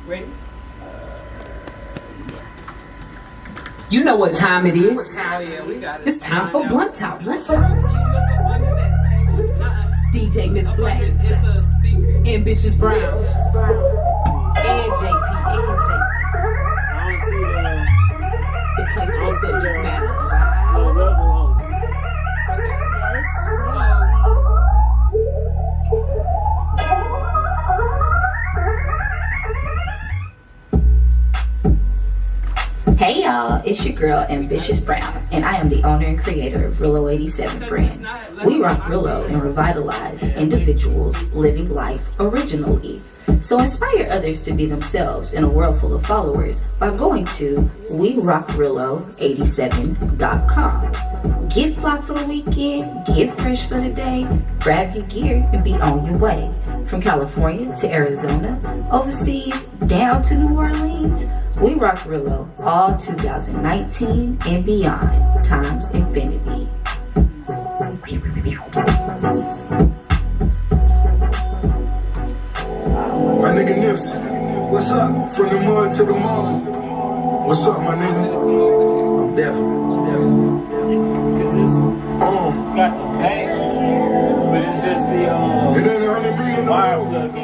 Ready? You know what time it is. Oh yeah, we got it. It's time for Blunt Talk. Blunt Talk. DJ Miss Black. It's a speaker. Ambitious Brown. And JP. I don't see The place where subjects matter. the level on. Hey y'all, it's your girl Ambitious Brown, and I am the owner and creator of Rillo 87 Brands. We rock Rillo and revitalize individuals living life originally. So inspire others to be themselves in a world full of followers by going to WeRockRillo87.com. Get fly for the weekend, get fresh for the day, grab your gear and be on your way. From California to Arizona, overseas, down to New Orleans, we rock Rillo all 2019 and beyond, times infinity. My nigga Nipsey, what's up? From the mud to the mall. What's up, my nigga? I'm definitely. Cause it's got the bang, but it's just the It ain't 100 million wire no more. plug in.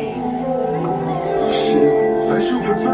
Shit, let's shoot for 3.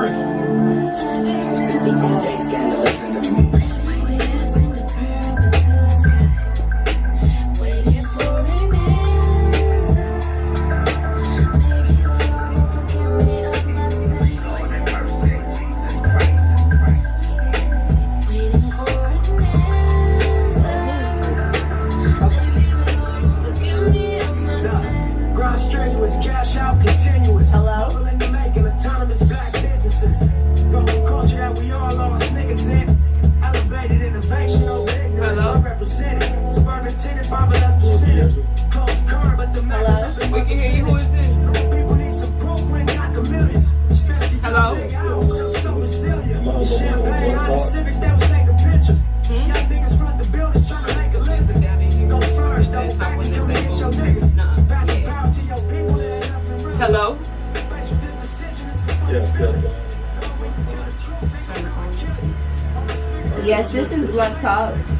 Hello? Yes, this is Blunt Talkz.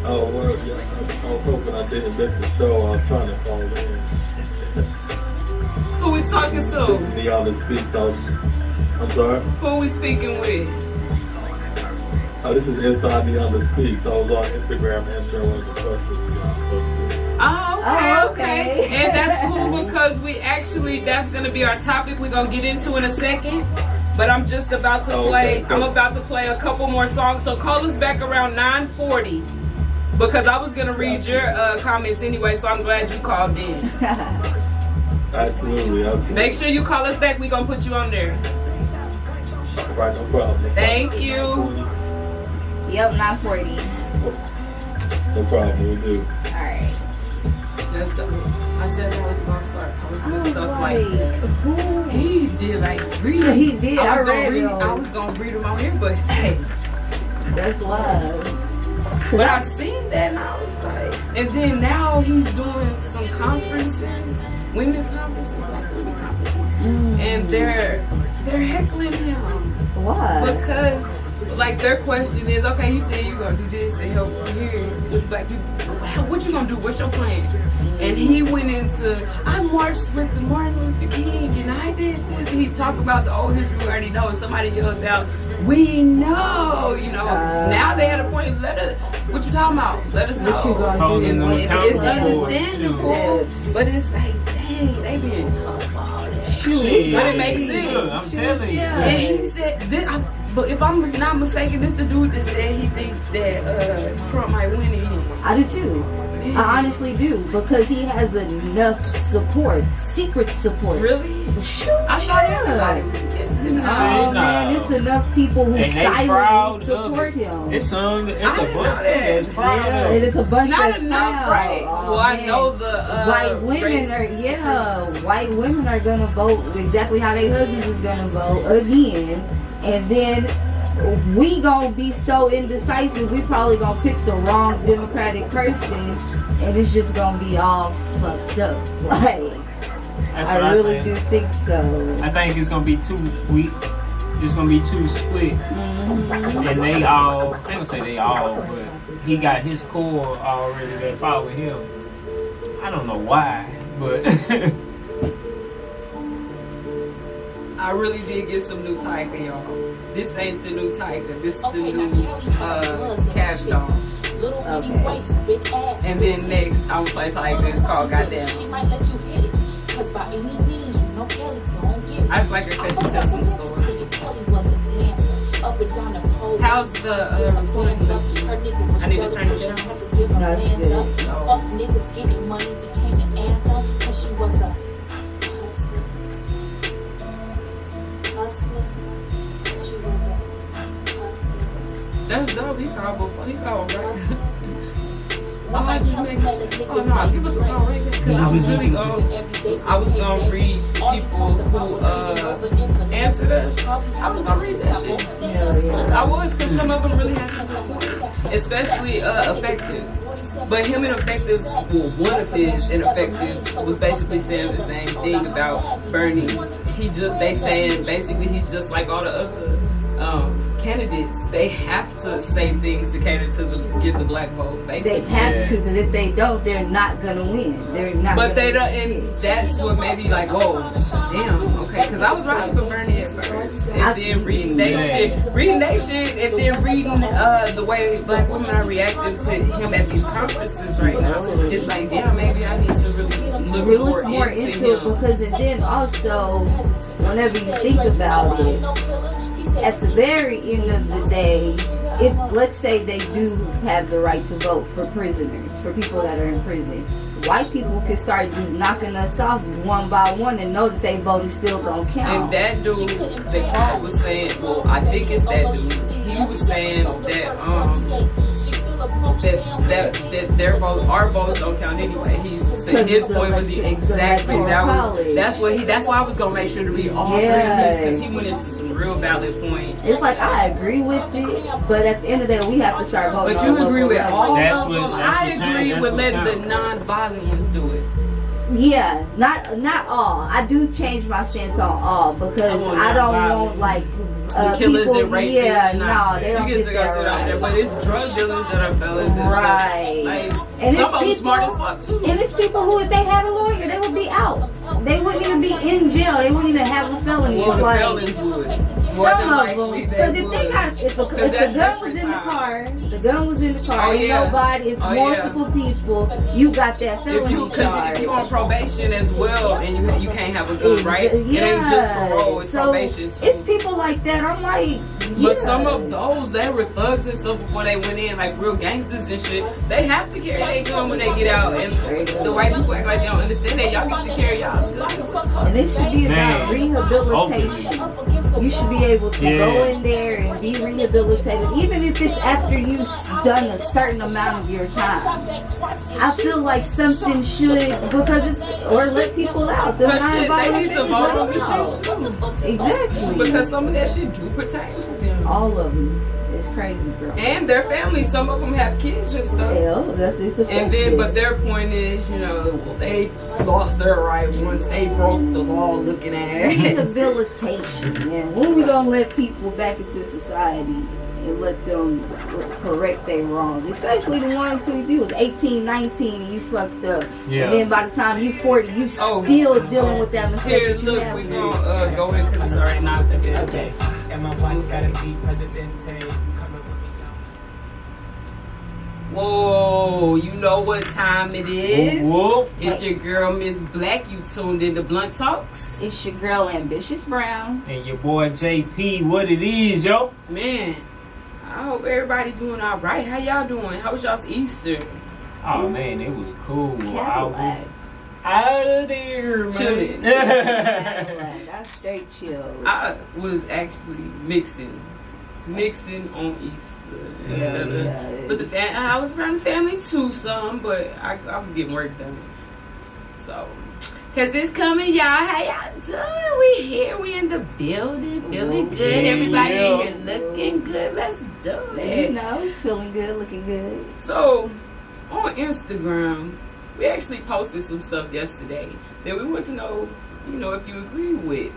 Oh, well, yeah. I was hoping I didn't miss the show. I was trying to call in. Who we talking to? The other speak, I'm sorry? Who we speaking with? Oh, this is Inside the Other Speak. So I was on Instagram answering one of the questions. Oh, okay. And that's cool because that's going to be our topic we're going to get into in a second. But I'm just about to play, I'm about to play a couple more songs. So call us back around 9:40 because I was going to read your comments anyway, so I'm glad you called in. Absolutely. Make sure you call us back. We're going to put you on there. Right, no problem. Thank you. Yep, 9:40. No problem, we'll do. Alright. I said I was going to start posting stuff like who? he did like read. He did. I was going to read them on here, but hey. That's wild. But I seen that and I was like, and then now he's doing some conferences, women's conferences, like women conferences, and they're heckling him. Why? Because like their question is, okay, you said you're gonna do this and help here with black people. What you gonna do? What's your plan? And he went into, I marched with the Martin Luther King and I did this. And he talked about the old history we already know. Somebody yelled out, we know, now they had a point. What you talking about? Let us know. What you gonna do? It's understandable, but it's like, dang, they being tough all that. But it makes sense. I'm telling you. And he said, but if I'm not mistaken, this the dude that said he thinks that Trump might win again. I do too. I honestly do, because he has enough support, secret support. Really? Sure. I thought everybody was against him. Oh man, it's enough people who silently support him. It's a bunch that's proud of it. It's a bunch not that's enough, proud. right? Oh, well, man. I know the white women white women are gonna vote exactly how their husbands is gonna vote again, and then we gonna be so indecisive. We probably gonna pick the wrong Democratic person, and it's just gonna be all fucked up. Like, That's I what really I do think. think so. I think it's gonna be too weak. It's gonna be too split. And they all, I ain't gonna say they all, but he got his core already that follow him. I don't know why, but I really did get some new Tiger, y'all. This ain't the new Tiger. This is the new Cash Doll. Okay. And then next, I'm gonna play Tiger. It's called Goddamn. I just like her because she tells some stories. How's the recording? I need to turn it down. No, it's good. Niggas getting money became the anthem, cause she was a hustler. She was a hustler. That's dope. He called before. He called right. Why Oh no, give us a call right because I was really gonna read people who answered us. I was gonna read that shit. Yeah. I was, because some of them really had some good points, especially Effective. But him and Effective, well, one of his Ineffectives was basically saying the same thing about Bernie. They saying basically he's just like all the other candidates. They have to say things to cater to get the black vote. Basically. They have to, because if they don't, they're not gonna win. They're not. But they don't, win and shit. that's what made me like, whoa, damn, okay. Because I was riding for Bernie at first, and then reading they shit, and then reading the way black women are reacting to him at these conferences right now. It's like, damn, maybe I need to really look more into it, him. because and then also, whenever you think about it, at the very end of the day, if let's say they do have the right to vote for prisoners, for people that are in prison, white people can start just knocking us off one by one and know that they vote is still gonna count. And that dude that Carl was saying, well, I think it's that dude. He was saying that their vote, our votes don't count anyway. He said his point was exactly that's why I was gonna make sure to read all three of his, because he went into some real valid points. It's like I agree with it, but at the end of the day, we have to start voting. But you agree with all That's of them. what I agree changed. with That's letting what the non-violent ones do it. Yeah, not all. I do change my stance on all, because I don't want like the killers people, and rapists. yeah, and no, they don't you get get to go that sit out there, right. but it's drug dealers that are fellas and Right. stuff. Like, And some it's of them people, smart as fuck too. And it's people who, if they had a lawyer, they would be out. They wouldn't even be in jail. They wouldn't even have a felony. Well, It's the like, felons would. some of them, because if they got, if the gun was in the car, the gun was in the car, Oh, ain't yeah. nobody, it's Oh, multiple people, you got that felony charge. If you on probation as well, and you can't have a gun, right? Yeah. It ain't just parole, it's so probation too. It's people like that. I'm like, But yeah. some of those, they were thugs and stuff before they went in, like real gangsters and shit. They have to carry their gun when they get out. And the white people act like they don't understand that. Y'all get to carry y'all's guns. And it should be about Man. rehabilitation. You should be able to go in there and be rehabilitated, even if it's after you've done a certain amount of your time. I feel like something should, because it's, or let people out. The But shit, they non-violent need to things, vote on let the them out. shit too. Exactly. Because some of that shit do pertain to them. All of them. It's crazy, girl. And their families, some of them have kids and stuff. Hell, that's just And then, but their point is, you know, well, they lost their rights once they broke the law looking at it. rehabilitation, man. When we gonna let people back into society and let them correct their wrongs? Especially the ones who you was 18, 19 and you fucked up. Yeah. And then by the time you 40, you still dealing with that mistake. Here, that you look, have we to. gonna go in because it's already 9:50. Okay. And my wife gotta be presidente. Whoa, you know what time it is? Whoop. It's your girl, Miss Black. You tuned in to Blunt Talks. It's your girl, Ambitious Brown. And your boy JP, what it is, yo? Man, I hope everybody doing all right. How y'all doing? How was y'all's Easter? Oh man, it was cool. I Cadillac. was out of there, man. Chilling. Cadillac. I straight chill. I was actually mixing on Easter instead of. But I was around the family too, some, but I was getting work done. So, cause it's coming, y'all. How y'all doing? We here. We in the building, feeling good. Everybody in here looking good. Let's do it. You know, feeling good, looking good. So, on Instagram, we actually posted some stuff yesterday that we want to know if you agree with.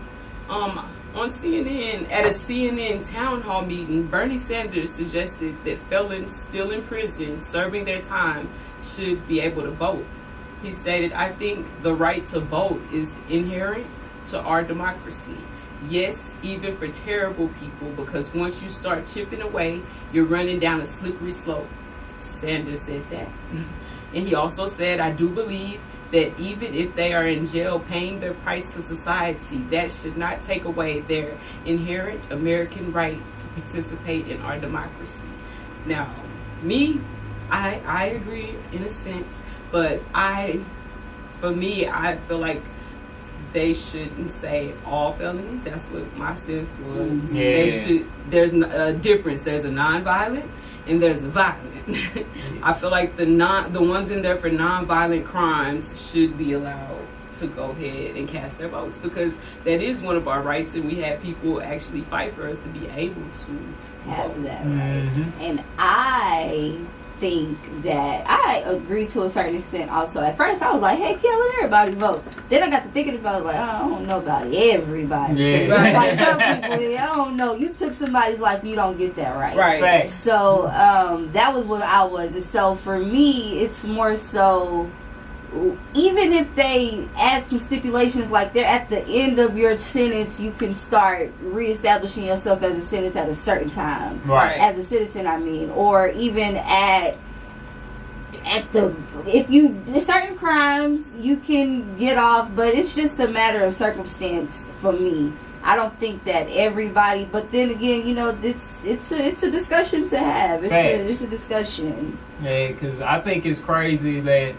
On CNN, at a CNN town hall meeting, Bernie Sanders suggested that felons still in prison serving their time should be able to vote. He stated, "I think the right to vote is inherent to our democracy. Yes, even for terrible people, because once you start chipping away, you're running down a slippery slope." Sanders said that. And he also said, "I do believe that even if they are in jail paying their price to society, that should not take away their inherent American right to participate in our democracy." Now, I agree in a sense, but for me, I feel like they shouldn't say all felonies. That's what my stance was. Yeah. There's a difference. There's a non-violent and there's the violent. I feel like the ones in there for non-violent crimes should be allowed to go ahead and cast their votes, because that is one of our rights, and we have people actually fight for us to be able to have that right. And I think that I agree to a certain extent also. At first I was like, heck yeah, let everybody vote. Then I got to thinking about it, like, I don't know about everybody. Yeah. Like some people, I don't know. You took somebody's life, you don't get that right. Right. Facts. So that was what I was. And so for me, it's more so, even if they add some stipulations, like they're at the end of your sentence, you can start reestablishing yourself as a sentence at a certain time. Right. As a citizen, I mean. Or even if you, certain crimes, you can get off, but it's just a matter of circumstance for me. I don't think that everybody, but then again, it's a discussion to have. It's a discussion. Yeah, because I think it's crazy that,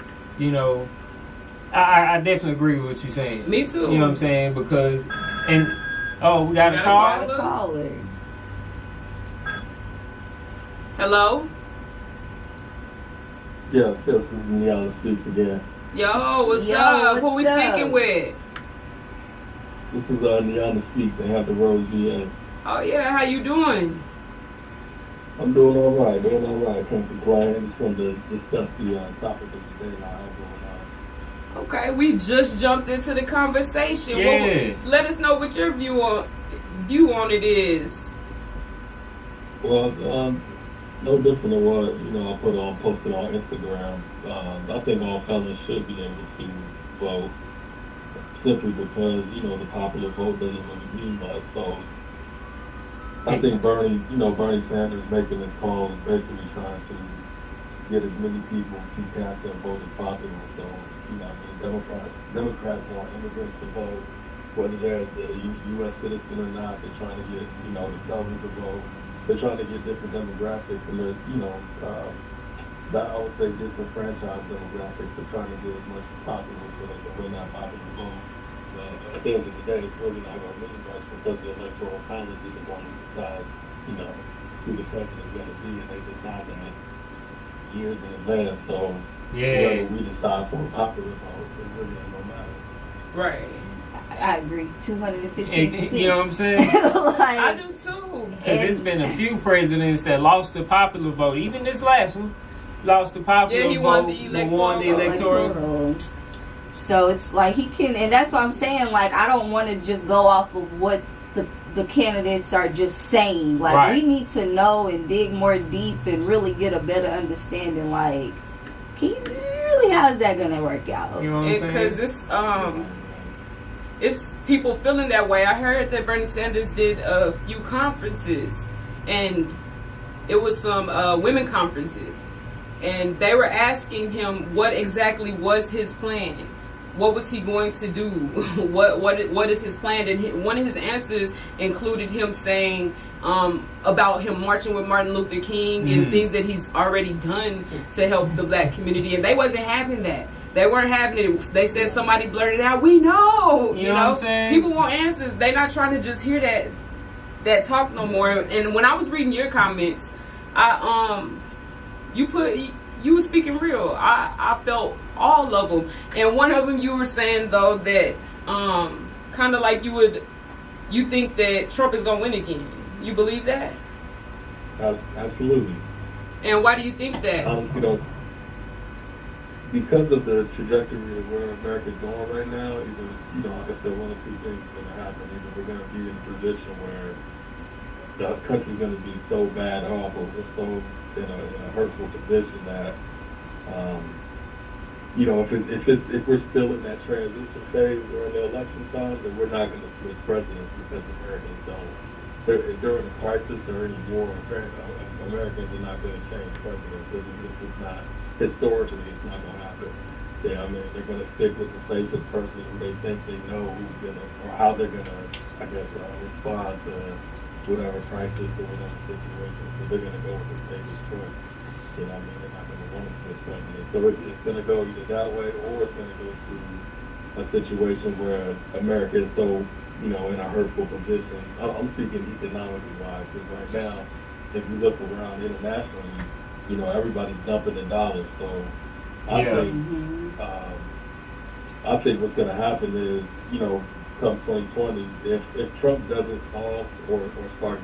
I definitely agree with what you're saying. Me too. You know what I'm saying? Because, we got a caller. Hello? Yeah, this is Neon Speaks again. Yo, what's up? Who we speaking with? This is Neon Speaks. They have the Rose VA. Oh yeah, how you doing? I'm doing all right. Can't complain. Just wanted to discuss the topic of today and I have going on. Okay, we just jumped into the conversation. Yeah. Let us know what your view on it is. Well, no different than what I posted on Instagram. I think all felons should be able to vote, simply because the popular vote doesn't really mean much. So I think Bernie Sanders making this call is basically trying to get as many people to cast their vote as possible. So Democrats want immigrants to vote, whether they're the U.S. citizen or not. They're trying to get the felons to vote. They're trying to get different demographics, and there's I would say disenfranchised demographics. They're trying to get as much as possible so they can win that popular vote. At the end of the day, it's really not going to mean much, because the Electoral College is the one who decides, who the president is going to be, and they decide that years in advance. So whether we decide for a popular vote, it really ain't no matter. Right. I agree, 215%. You know what I'm saying? I do too. Because it's been a few presidents that lost the popular vote. Even this last one lost the popular vote. He won the electoral. So it's like he can, and that's what I'm saying. Like, I don't want to just go off of what the candidates are just saying. Like, we need to know and dig more deep and really get a better understanding. Like, how is that gonna work out? You know what I'm saying? Because it's people feeling that way. I heard that Bernie Sanders did a few conferences, and it was some women conferences, and they were asking him what exactly was his plan. What was he going to do? What is his plan? And one of his answers included him saying about him marching with Martin Luther King and things that he's already done to help the black community, and they wasn't having that. They weren't having it. They said, somebody blurted out, "We know." You know what I'm saying? People want answers. They're not trying to just hear that talk no more. And when I was reading your comments, you were speaking real. I felt all of them. And one of them, you were saying though that kind of like you think that Trump is gonna win again. You believe that? Absolutely. And why do you think that? because of the trajectory of where America's going right now, either, like I said, one of two things is going to happen. Either we're going to be in a position where the country's going to be so bad off, or we're so in a hurtful position that, if we're still in that transition phase or in the election time, then we're not going to switch presidents because Americans don't. During a crisis or any war, Americans are not going to change presidents. This is not, historically, it's not going to happen. Yeah, I mean, they're going to stick with the safest person who they think they know who's going to, or how they're going to, I guess, respond to whatever crisis or whatever situation. So they're going to go with the safest choice. You know what I mean? They're not going to want to switch president. So it's going to go either that way, or it's going to go to a situation where America is so, in a hurtful position. I'm speaking economically wise, because right now, if you look around internationally, everybody's dumping the dollars. So I think what's going to happen is, come 2020, if Trump doesn't solve or start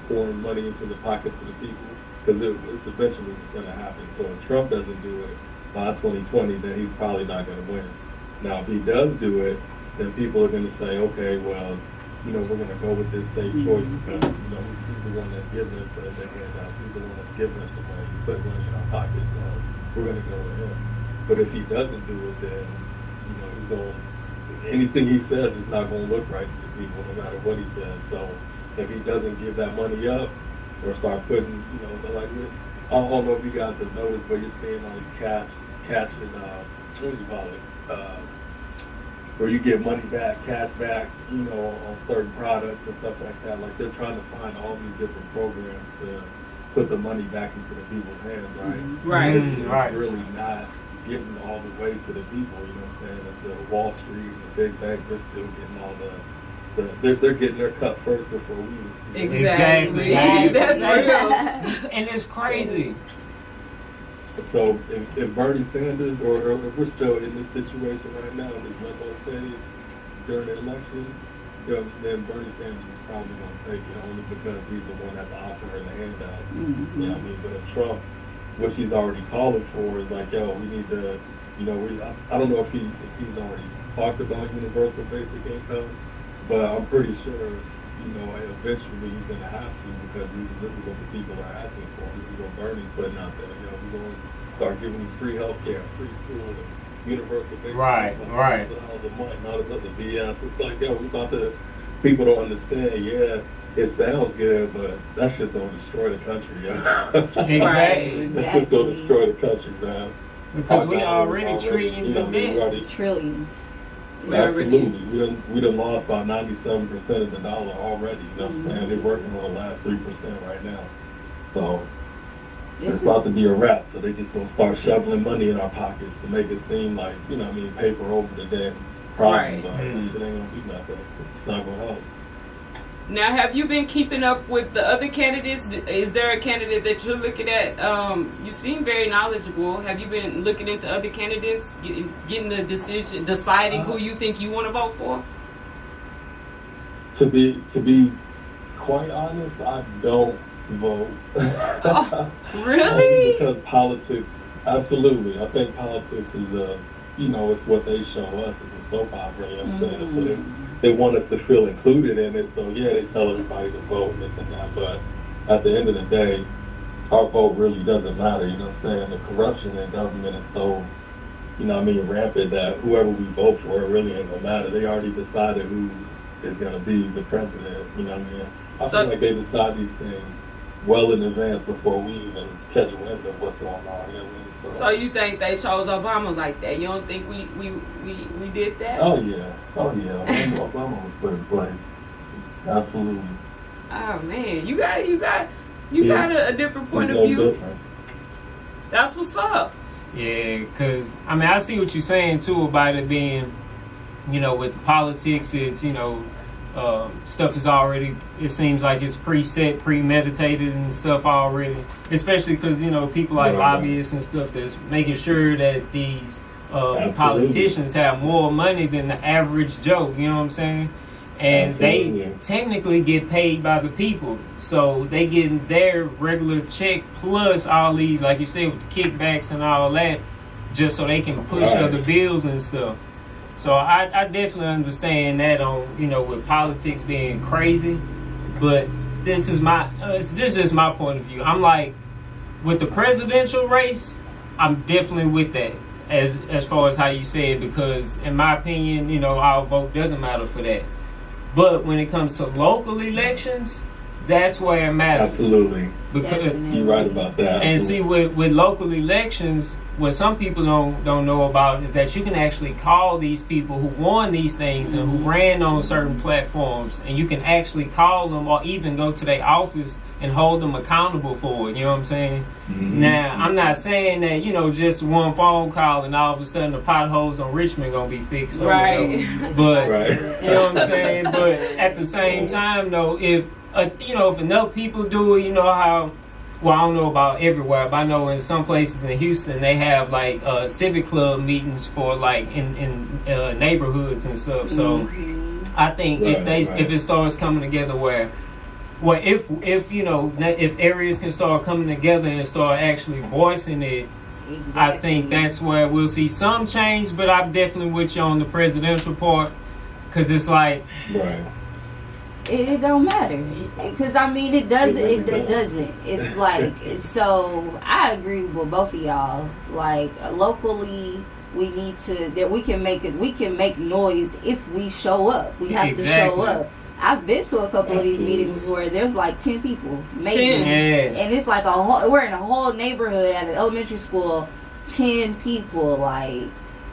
pouring money into the pockets of the people, because it's eventually going to happen. So if Trump doesn't do it by 2020, then he's probably not going to win. Now, if he does do it, then people are going to say, okay, well, we're going to go with this safe choice because, he's the one that's giving us the handouts. He's the one that's giving us the money. He put money in our pockets, so we're going to go with him. But if he doesn't do it, then, he's going to, anything he says is not going to look right to the people, no matter what he says. So if he doesn't give that money up or start putting, like this, I don't know if you guys have noticed, but you're seeing all these cash and, what do you call it? Where you get money back, cash back, on certain products and stuff like that. Like they're trying to find all these different programs to put the money back into the people's hands, right? Right. It's really not getting all the way to the people, you know what I'm saying? The Wall Street and the big banks, they're still getting all they're getting their cut first before we do. Exactly. That's real. And it's crazy. So if Bernie Sanders, or if we're still in this situation right now, in this limbo phase during the election, then Bernie Sanders is probably going to take it, only because he's the one that's offering the handout. You know what I mean? But if Trump, what he's already calling for is like, yo, we need to, I don't know if he's already talked about universal basic income, but I'm pretty sure, eventually he's going to have to, because this is what the people are asking for. This is what Bernie's putting out there. We're going to start giving you free health care, free school, and universal basic income. Right. All the money, all this other BS. It's like, we thought that people don't understand, it sounds good, but that shit don't destroy the country, Exactly. That shit don't destroy the country, man. Because we already trillions of debt. Trillions. Absolutely. We done lost about 97% of the dollar already. You know what I'm saying? They're working on the last 3% right now. So it's about to be a wrap. So they just gonna start shoveling money in our pockets to make it seem like, paper over the damn problem. But it ain't gonna do nothing. It's not gonna help. Now, have you been keeping up with the other candidates? Is there a candidate that you're looking at? You seem very knowledgeable. Have you been looking into other candidates, getting the decision, deciding who you think you want to vote for? To be quite honest, I don't vote. Oh, really? Because politics, absolutely. I think politics is it's what they show us. It's a soap opera. You know what I'm saying? So they want us to feel included in it. So they tell everybody to vote and this and that. But at the end of the day, our vote really doesn't matter. You know what I'm saying? The corruption in government is so, rampant that whoever we vote for, it really ain't gonna matter. They already decided who is gonna be the president. You know what I mean? I feel like they decide these things well in advance before we even catch wind of what's going on. You know what I mean? So you think they chose Obama like that? You don't think we did that? Oh yeah. Obama was put in place. Absolutely. Oh man, you got a different point of view. Different. That's what's up. Yeah, because I see what you're saying too about it being, with politics, it's stuff is already, it seems like it's preset, premeditated and stuff already, especially because people like lobbyists and stuff that's making sure that these politicians have more money than the average Joe, you know what I'm saying? And they technically get paid by the people, so they getting their regular check plus all these, like you said, with the kickbacks and all that. just so they can push other bills and stuff. So I definitely understand that on, you know, with politics being crazy, but this is just my point of view. I'm like, with the presidential race, I'm definitely with that as far as how you say it, because in my opinion, you know, our vote doesn't matter for that. But when it comes to local elections, that's where it matters. Absolutely. Because you're right about that. And see, with local elections, what some people don't know about is that you can actually call these people who won these things and who ran on certain platforms, and you can actually call them or even go to their office and hold them accountable for it. You know what I'm saying? Mm-hmm. Now, I'm not saying that, you know, just one phone call and all of a sudden the potholes on Richmond gonna be fixed. Right. But Right. you know what I'm saying? But at the same time, though, if enough people do it, you know how. Well, I don't know about everywhere, but I know in some places in Houston they have like civic club meetings for like in neighborhoods and stuff. So I think if it starts coming together if areas can start coming together and start actually voicing it, I think that's where we'll see some change. But I'm definitely with you on the presidential part, because it's like. Right. It don't matter, because I mean it doesn't. It doesn't. It's like so. I agree with both of y'all. Like locally, we need to that we can make it. We can make noise if we show up. We have to show up. I've been to a couple of these meetings where there's like 10 people, maybe, and it's like we're in a whole neighborhood at an elementary school. 10 people, like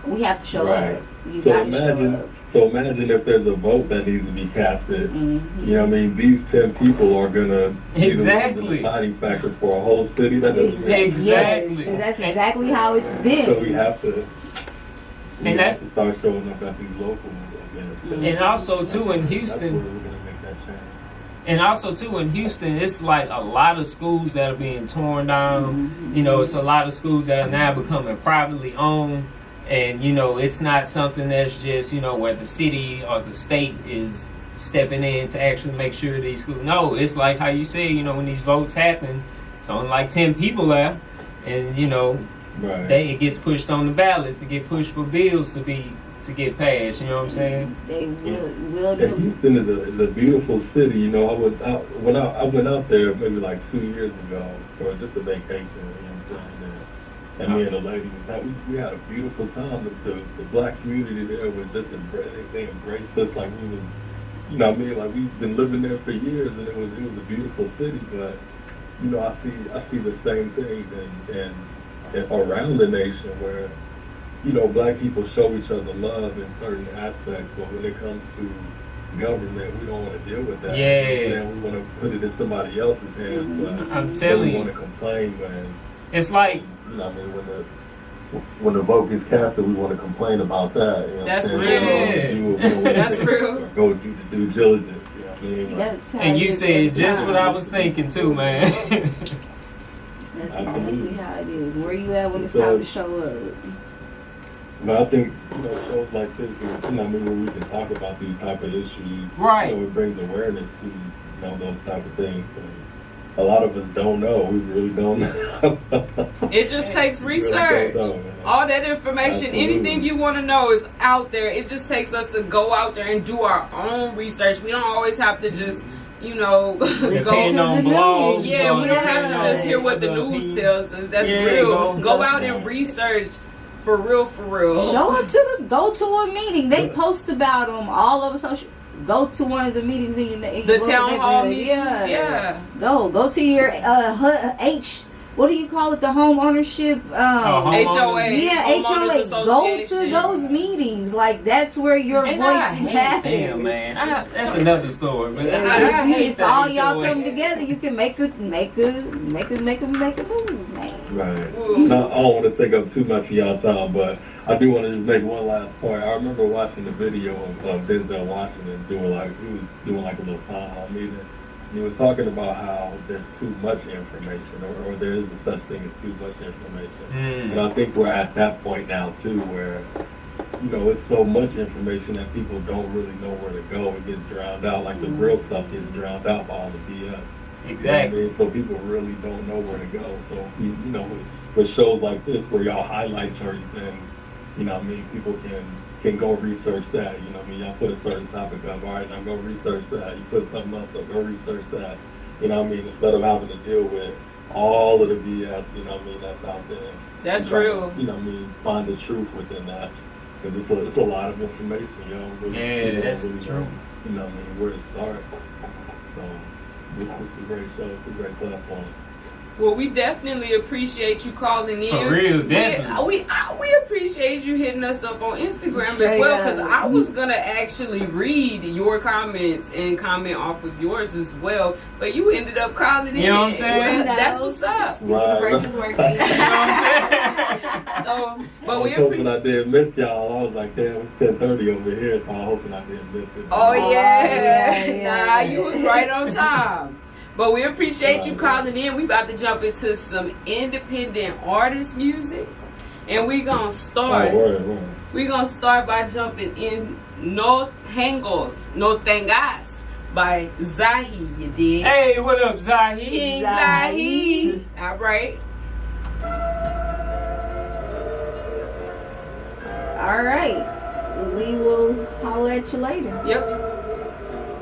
we have to show up. You got to show up. So imagine if there's a vote that needs to be casted. You know what I mean? These 10 people are going to be the deciding factor for a whole city. That doesn't exactly. Yes, that's exactly how it's been. So we have to start showing up at these local events. And also, too, in Houston. That's where we're going to make that change. And also, too, in Houston, it's like a lot of schools that are being torn down. You know, it's a lot of schools that are now becoming privately owned. And, you know, it's not something that's just, you know, where the city or the state is stepping in to actually make sure these schools. No, it's like how you say, you know, when these votes happen, it's only like 10 people there. And, you know, it gets pushed on the ballots. It get pushed for bills to get passed. You know what I'm saying? They will do. Houston is a beautiful city. You know, I went out there maybe like 2 years ago for just a vacation. You know what I'm saying? And me and the lady, we had a beautiful time. The black community there was just they embraced us like we was, you know what I mean? Like we've been living there for years, and it was a beautiful city. But you know, I see the same things and around the nation where, you know, black people show each other love in certain aspects, but when it comes to government, we don't want to deal with that. And we want to put it in somebody else's hands. But I'm telling you, we want to complain, man. It's like. You know, I mean, when the vote gets casted, we want to complain about that. You know that's real. That's real. Go do the due diligence. You know what I mean? Like, and you said just what I was thinking too, man. That's exactly how it is. Where you at when it's time to show up? But I think, you know, shows like this, you know, I mean, where we can talk about these type of issues. Right. You know, it brings awareness to, you know, those type of things. And a lot of us don't know. We really don't know. It just takes research. Really know, all that information, anything you want to know is out there. It just takes us to go out there and do our own research. We don't always have to just, you know, go to the blogs. Yeah, we don't have to just hear what the news tells us. That's real. Go out and research. For real. Show up to them. Go to a meeting. They post about them all over social. Go to one of the meetings in the town hall meetings. Yeah. Go to your what do you call it? The home ownership HOA. Yeah, HOA. Go to those meetings. Like that's where your voice matters. Damn, man. That's another story. But if all y'all come together, you can make a move, man. Right. Now, I don't want to take up too much of y'all time, but I do want to just make one last point. I remember watching the video of Denzel Washington doing like a little town hall meeting. He was talking about how there's too much information, or there is such thing as too much information. And I think we're at that point now too, where, you know, it's so much information that people don't really know where to go. It gets drowned out, like the real stuff gets drowned out by all the BS. Exactly. You know what I mean? So people really don't know where to go. So you know, with shows like this where y'all highlight certain things, you know what I mean, people can go research that, you know what I mean, y'all put a certain topic up, all right, now go research that, you put something else up, go research that, you know what I mean, instead of having to deal with all of the BS, you know what I mean, that's out there. That's real. You know what I mean, find the truth within that, because it's a lot of information, Yeah, that's true. You know what I mean, where to start. So, this is a great show, it's a great platform. Well, we definitely appreciate you calling in. For real, definitely. We appreciate you hitting us up on Instagram as well, because I was going to actually read your comments and comment off of yours as well, but you ended up calling in. You know what I'm saying? That's what's up. The universe is working. You know what I'm saying? So, but I was hoping I didn't miss y'all. I was like, damn, it's 10:30 over here, so I'm hoping I didn't miss it. Oh, yeah. Nah, you was right on time. But we appreciate you calling in. We about to jump into some independent artist music. And we gonna start. We gonna start by jumping in No Tengas by Zahi, you dig? Hey, what up, Zahi? King Zahi. All right. All right. We will holler at you later. Yep.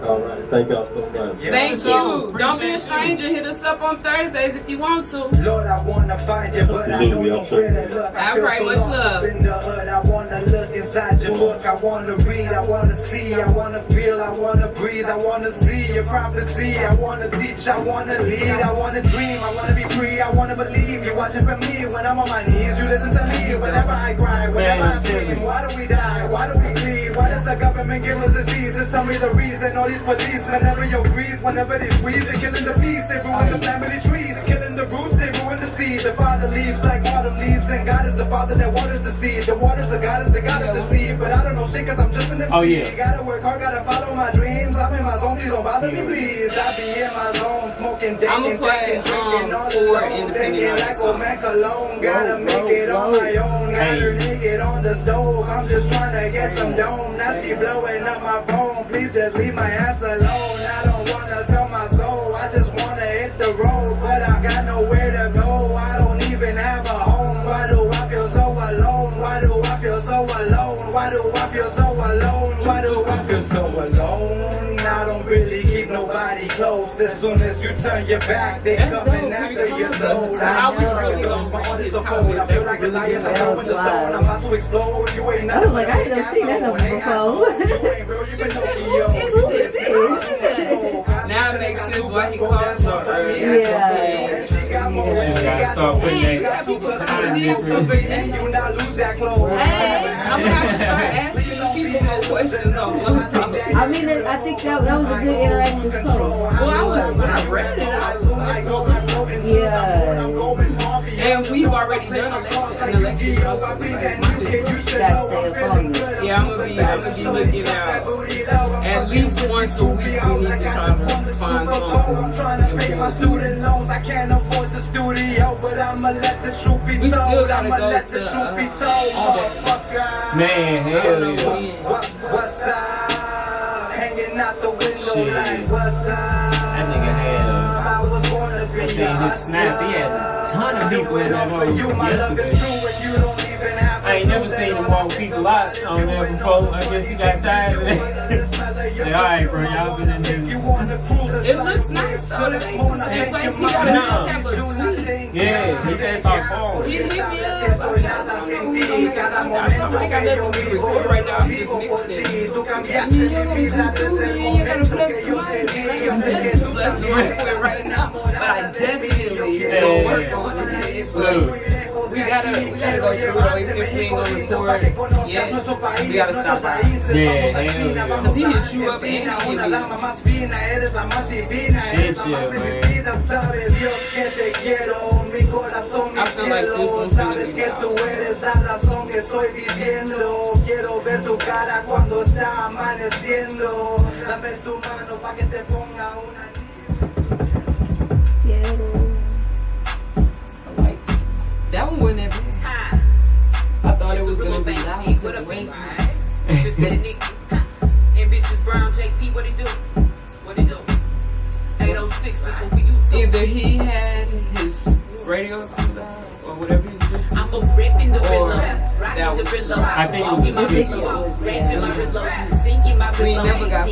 All right, thank y'all so much. Thank you. Don't be a stranger. Hit us up on Thursdays if you want to. Lord, I wanna find you, but I don't know where to look. All right, much love. In the hood, I wanna look inside your book. I wanna read, I wanna see, I wanna feel, I wanna breathe, I wanna see your prophecy. I wanna teach, I wanna lead, I wanna dream, I wanna be free, I wanna believe. You're watching for me when I'm on my knees. You listen to me whenever I cry, whenever I scream. Why do we die? Why do we bleed? Why does the government give us diseases? Tell me the reason. All these police, whenever you breeze, whenever they squeeze, they're killing the peace, they ruin the family trees, killing the roots, they ruin the seed. The Father leaves like autumn leaves, and God is the Father that waters the seed. The waters of God is the God of the seed, but I don't know shit cause I'm just an MC. Oh, yeah. Gotta work hard, gotta follow my dreams. I'm in my zone, please don't bother me, please. I be in my zone, smoking, dating, drinking, all alone, thinking like old man cologne. Gotta make it on my own, got her naked on the stove. I'm just trying to get some dome, now she blowing up my phone. Please just leave my ass alone. I don't wanna sell my soul, I just wanna hit the road, but I got nowhere to go. I don't even have a home. Why do I feel so alone? Why do I feel so alone? Why do I feel so alone? Why do I feel so alone? I don't really keep nobody close. As soon as you turn your back, they coming after your load. I my heart is so cold. I feel like a lion. I'm going the stone. I'm about to explode. You ain't nothing. I was like, I ain't never seen that number before. Now it makes sense why he called so early. Yeah. gotta start putting that time difference. Hey, I'm gonna have to start asking people more questions on one topic. I mean, I think that was a good interactive post. Well, when I read it, I was like, yeah. and we've already done an election process. Gotta stay up on it. Yeah, I'm gonna be looking out. At least once a week, we need to try to find something. I can't afford the studio, but I'ma let the truth be told. We still gotta I'ma go let the to truth be told. Motherfucker. Man, hell yeah. What's up? Hanging out the window Shit. like what's up? That nigga had I was born to be I seen his snap. He had a ton of people in that mode yesterday. I ain't never seen him walk people out on there before. I guess he got tired of it. Like, alright, bro, y'all been in there. It looks nice though. The place he got have a suite. Yeah, he said it's all fall. He hit me up. I think I let him record right now. I'm just mixing it. You gotta bless the mic. Bless the mic right now. But I definitely gonna work on it. We gotta go through though, even if we ain't gonna record yet, we gotta stop by. Yeah, hell Cause he hit you up and he hit me. Shit, man. I feel like this one's gonna be that one wasn't that bad. I thought it was gonna be loud because the wings. And bitches brown JP, what he do? What he do? 806, this what we use. Either he had his radio too loud or whatever he was listening I'm to? a ripping the Or rhythm, that rocking the was- rhythm. I think it was a I think speaker. it was, Rapping my yeah. rhythm, sinking my We rhythm. never got